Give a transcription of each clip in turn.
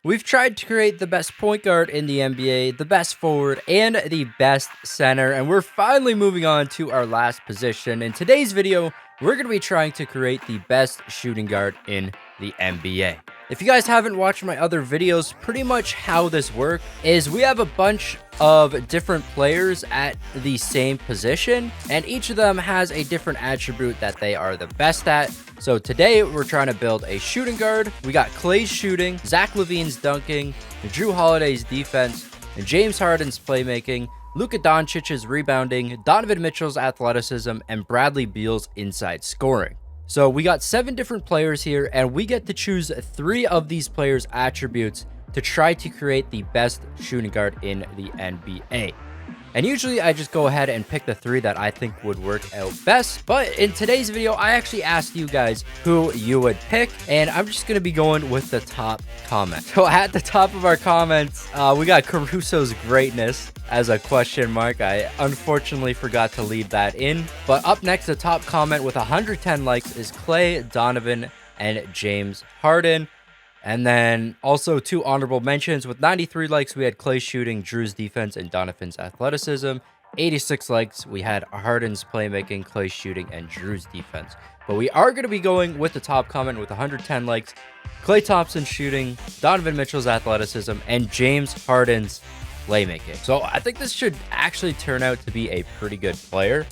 We've tried to create the best point guard in the NBA, the best forward, and the best center, and we're finally moving on to our last position. In today's video, we're going to be trying to create the best shooting guard in the NBA. If you guys haven't watched my other videos, pretty much how this works is we have a bunch of different players at the same position, and each of them has a different attribute that they are the best at. So today we're trying to build a shooting guard. We got Clay's shooting, Zach LaVine's dunking, Drew Holiday's defense, and James Harden's playmaking, Luka Doncic's rebounding, Donovan Mitchell's athleticism, and Bradley Beal's inside scoring. So we got 7 different players here, and we get to choose 3 of these players' attributes to try to create the best shooting guard in the NBA. And usually I just go ahead and pick the 3 that I think would work out best. But in today's video, I actually asked you guys who you would pick, and I'm just going to be going with the top comment. So at the top of our comments, we got Caruso's greatness as a question mark. I unfortunately forgot to leave that in. But up next, the top comment with 110 likes is Clay, Donovan, and James Harden. And then also 2 honorable mentions. With 93 likes, we had Clay's shooting, Drew's defense, and Donovan's athleticism. 86 likes, we had Harden's playmaking, Clay's shooting, and Drew's defense. But we are going to be going with the top comment with 110 likes. Klay Thompson's shooting, Donovan Mitchell's athleticism, and James Harden's playmaking. So I think this should actually turn out to be a pretty good player.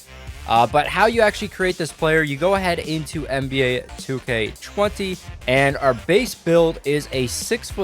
But how you actually create this player, you go ahead into NBA 2K20, and our base build is a 6'6",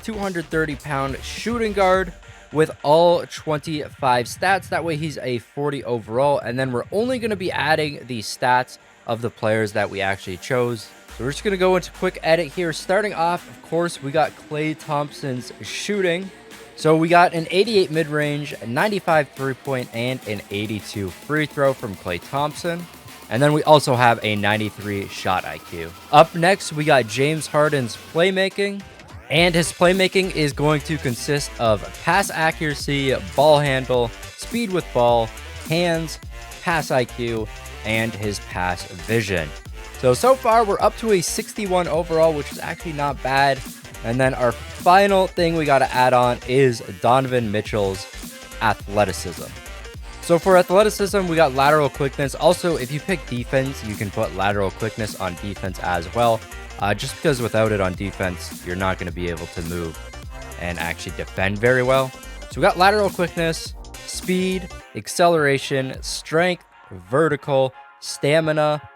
230-pound shooting guard with all 25 stats. That way he's a 40 overall, and then we're only going to be adding the stats of the players that we actually chose. So we're just going to go into quick edit here. Starting off, of course, we got Klay Thompson's shooting. So we got an 88 mid-range, a 95 three-point, and an 82 free throw from Klay Thompson. And then we also have a 93 shot IQ. Up next, we got James Harden's playmaking. And his playmaking is going to consist of pass accuracy, ball handle, speed with ball, hands, pass IQ, and his pass vision. So far, we're up to a 61 overall, which is actually not bad. And then our final thing we got to add on is Donovan Mitchell's athleticism. So for athleticism, we got lateral quickness. Also, if you pick defense, you can put lateral quickness on defense as well. Just because without it on defense, you're not going to be able to move and actually defend very well. So we got lateral quickness, speed, acceleration, strength, vertical, stamina,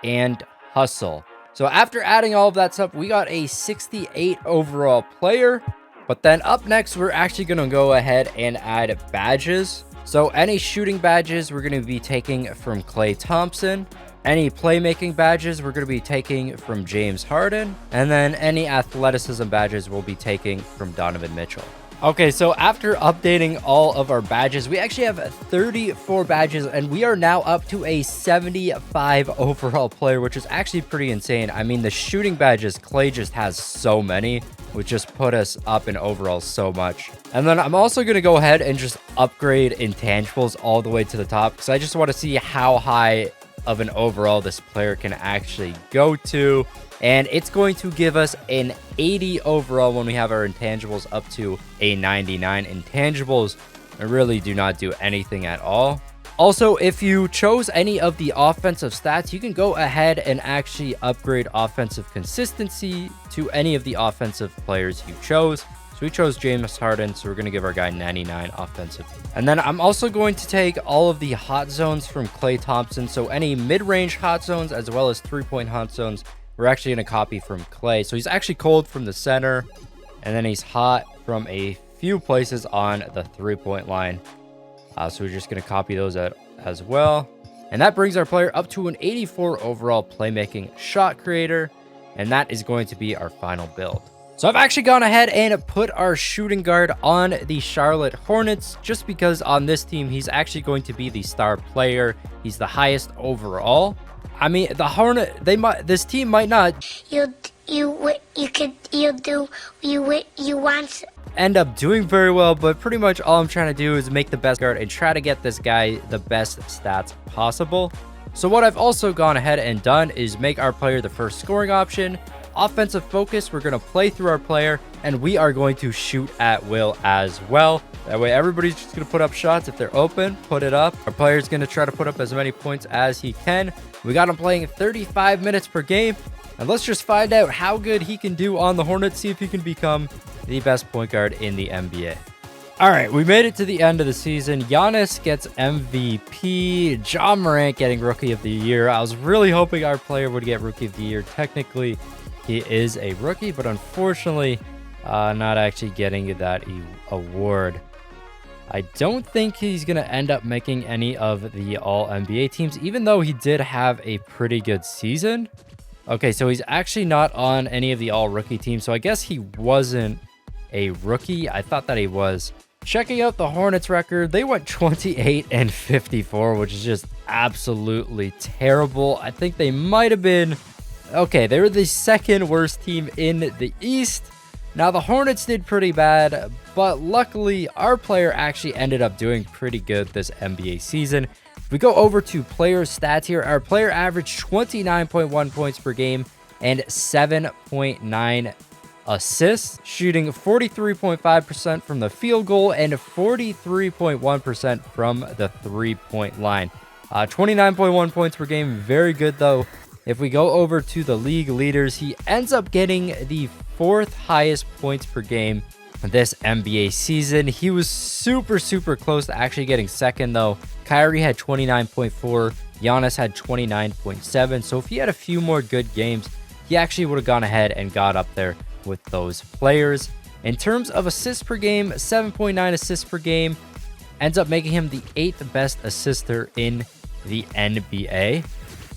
and hustle. So after adding all of that stuff, we got a 68 overall player. But then up next, we're actually going to go ahead and add badges. So any shooting badges we're going to be taking from Klay Thompson. Any playmaking badges we're going to be taking from James Harden. And then any athleticism badges we'll be taking from Donovan Mitchell. Okay, so after updating all of our badges, we actually have 34 badges, and we are now up to a 75 overall player, which is actually pretty insane. I mean, the shooting badges, Klay just has so many, which just put us up in overall so much. And then I'm also going to go ahead and just upgrade intangibles all the way to the top, because I just want to see how high of an overall this player can actually go to. And it's going to give us an 80 overall when we have our intangibles up to a 99. Intangibles really do not do anything at all. Also, if you chose any of the offensive stats, you can go ahead and actually upgrade offensive consistency to any of the offensive players you chose. So we chose James Harden, so we're going to give our guy 99 offensive. And then I'm also going to take all of the hot zones from Klay Thompson. So any mid-range hot zones as well as three-point hot zones, we're actually going to copy from Klay. So he's actually cold from the center, and then he's hot from a few places on the three-point line. So we're just going to copy those out as well. And that brings our player up to an 84 overall playmaking shot creator, and that is going to be our final build. So I've actually gone ahead and put our shooting guard on the Charlotte Hornets, just because on this team, he's actually going to be the star player. He's the highest overall. I mean, the Hornet, this team might not end up doing very well, but pretty much all I'm trying to do is make the best guard and try to get this guy the best stats possible. So what I've also gone ahead and done is make our player the first scoring option, offensive focus. We're going to play through our player, and we are going to shoot at will as well. That way, everybody's just going to put up shots. If they're open, put it up. Our player's going to try to put up as many points as he can. We got him playing 35 minutes per game. And let's just find out how good he can do on the Hornets, see if he can become the best point guard in the NBA. All right, we made it to the end of the season. Giannis gets MVP. Ja Morant getting Rookie of the Year. I was really hoping our player would get Rookie of the Year. Technically, he is a rookie, but unfortunately, not actually getting that award. I don't think he's going to end up making any of the All-NBA teams, even though he did have a pretty good season. Okay, so he's actually not on any of the All-Rookie teams, so I guess he wasn't a rookie. I thought that he was. Checking out the Hornets record, they went 28-54, which is just absolutely terrible. I think they might have been... Okay, they were the second worst team in the East. Now, the Hornets did pretty bad, but luckily, our player actually ended up doing pretty good this NBA season. If we go over to player stats here, our player averaged 29.1 points per game and 7.9 assists, shooting 43.5% from the field goal and 43.1% from the three-point line. 29.1 points per game, very good though. If we go over to the league leaders, he ends up getting the 4th highest points per game this NBA season. He was super close to actually getting second though. Kyrie had 29.4, Giannis had 29.7. So if he had a few more good games, he actually would have gone ahead and got up there with those players. In terms of assists per game, 7.9 assists per game, ends up making him the 8th best assister in the NBA.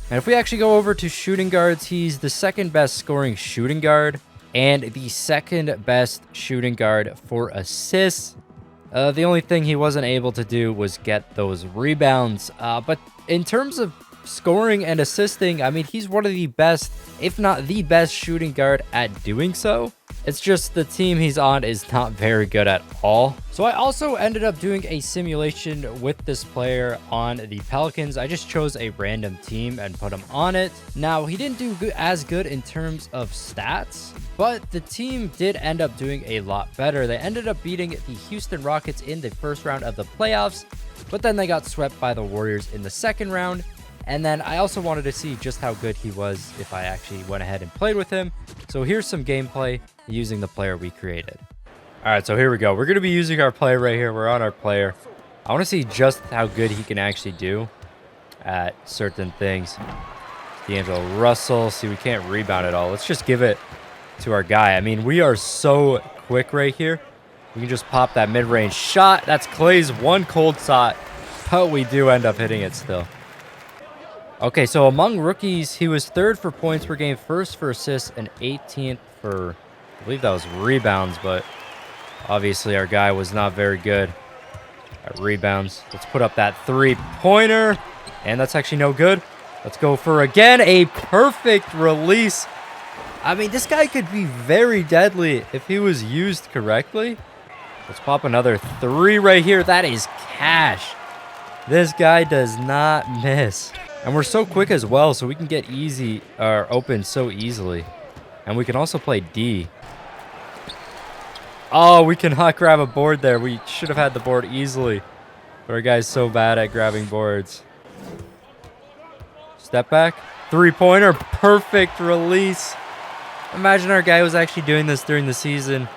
And if we actually go over to shooting guards, he's the 2nd best scoring shooting guard and the 2nd best shooting guard for assists. The only thing he wasn't able to do was get those rebounds. But in terms of scoring and assisting, I mean, he's one of the best, if not the best shooting guard at doing so. It's just the team he's on is not very good at all. So I also ended up doing a simulation with this player on the Pelicans. I just chose a random team and put him on it. Now, he didn't do as good in terms of stats, but the team did end up doing a lot better. They ended up beating the Houston Rockets in the first round of the playoffs, but then they got swept by the Warriors in the second round. And then I also wanted to see just how good he was if I actually went ahead and played with him. So here's some gameplay using the player we created. All right, so here we go. We're going to be using our player right here. We're on our player. I want to see just how good he can actually do at certain things. D'Angelo Russell. See, we can't rebound at all. Let's just give it to our guy. I mean, we are so quick right here. We can just pop that mid-range shot. That's Clay's one cold shot, but we do end up hitting it still. Okay, so among rookies, he was 3rd for points per game, 1st for assists, and 18th for, I believe that was rebounds, but obviously our guy was not very good at rebounds. Let's put up that 3-pointer, and that's actually no good. Let's go for, again, a perfect release. I mean, this guy could be very deadly if he was used correctly. Let's pop another 3 right here. That is cash. This guy does not miss. And we're so quick as well, so we can get easy or open so easily. And we can also play D. Oh, we cannot grab a board there. We should have had the board easily. But our guy's so bad at grabbing boards. Step back. 3-pointer. Perfect release. Imagine our guy was actually doing this during the season.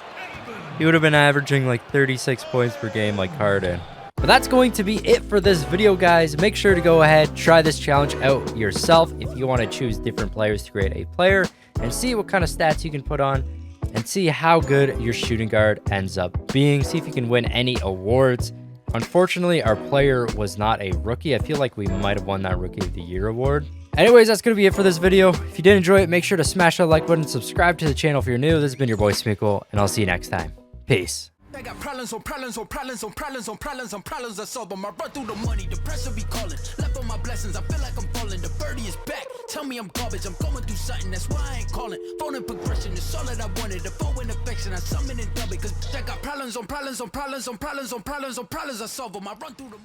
He would have been averaging like 36 points per game like Harden. But that's going to be it for this video, guys. Make sure to go ahead, try this challenge out yourself if you want to choose different players to create a player and see what kind of stats you can put on and see how good your shooting guard ends up being. See if you can win any awards. Unfortunately, our player was not a rookie. I feel like we might have won that Rookie of the Year award. Anyways, that's going to be it for this video. If you did enjoy it, make sure to smash that like button, subscribe to the channel if you're new. This has been your boy Smequle, and I'll see you next time. Peace. I got problems on problems on problems on problems on problems on problems I solve them. I run through the money, the pressure be calling. Left on my blessings, I feel like I'm falling. The birdie is back. Tell me I'm garbage. I'm going through something, that's why I ain't calling. Phone and progression is all that I wanted. The phone and affection, I summon and dub it. Cause I got problems on problems on problems on problems on problems on problems I solve them. I run through the